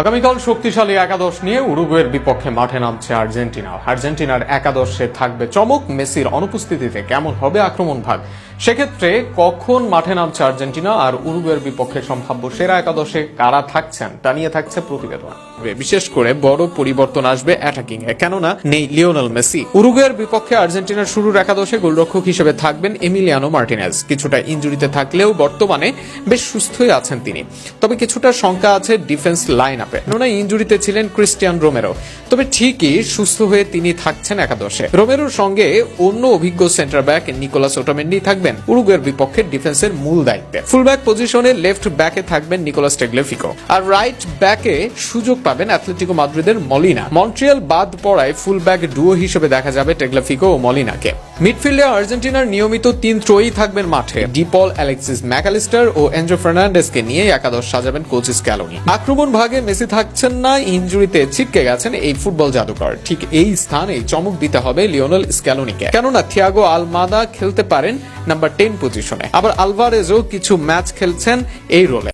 আগামীকাল শক্তিশালী একাদশ নিয়ে উরুগুয়ের বিপক্ষে মাঠে নামছে আর্জেন্টিনার একাদশে থাকবে চমক। মেসির অনুপস্থিতিতে কেমন হবে আক্রমণ ভাগ, সেক্ষেত্রে কখন মাঠে নামছে আর্জেন্টিনা আর উরুগুয়ের বিপক্ষে সম্ভাব্য সেরা একাদশে কারা থাকছেন তা নিয়ে থাকছে প্রতিবেদন। বিশেষ করে বড় পরিবর্তন আসবে অ্যাটাকিং এ, কেননা নেই লিওনেল মেসি। উরুগুয়ের বিপক্ষে আর্জেন্টিনার শুরুর একাদশে গোলরক্ষক হিসেবে থাকবেন এমিলিয়ানো মার্টিনেজ। কিছুটা ইনজুরিতে থাকলেও বর্তমানে বেশ সুস্থই আছেন তিনি, তবে কিছুটা শঙ্কা আছে ডিফেন্স লাইন আপে, কেননা ইনজুরিতে ছিলেন ক্রিস্টিয়ান রোমেরো। তবে ঠিকই সুস্থ হয়ে তিনি থাকছেন একাদশে। রোমেরোর সঙ্গে অন্য অভিজ্ঞ সেন্টার ব্যাক নিকোলাস ওটামেন্ডি থাকবেন উরুগুয়ের বিপক্ষে ডিফেন্সের মূল দায়িত্বে। ফুলব্যাক পজিশনে লেফট ব্যাকে থাকবেন নিকোলাস টেগলেফিকো, আর রাইট ব্যাকে সুযোগ পাবেন অ্যাটলেটিকো মাদ্রিদের মলিনা। মন্ট্রিয়াল বাদ পড়ায় ফুলব্যাক ডুও হিসেবে দেখা যাবে টেগলেফিকো ও মলিনাকে। মিডফিল্ডে আর্জেন্টিনার নিয়মিত তিন ত্রয়ী থাকবেন মাঠে। ডিপল, অ্যালেক্সিস ম্যাকালিস্টার ও এনজো ফার্নান্ডেজকে নিয়ে একাদশ সাজাবেন কোচ স্ক্যালোনি। আক্রমণ ভাগে মেসি থাকছেন না, ইনজুরিতে ছিটকে গেছেন এই ফুটবল জাদুকর। ঠিক এই স্থানে চমক দিতে হবে লিওনেল স্ক্যালোনিকে, কেননা থিয়াগো আলমাদা খেলতে পারেন নাম্বার 10 পজিশনে, আবার আলভারেজও কিছু ম্যাচ খেলছেন এই রোলে।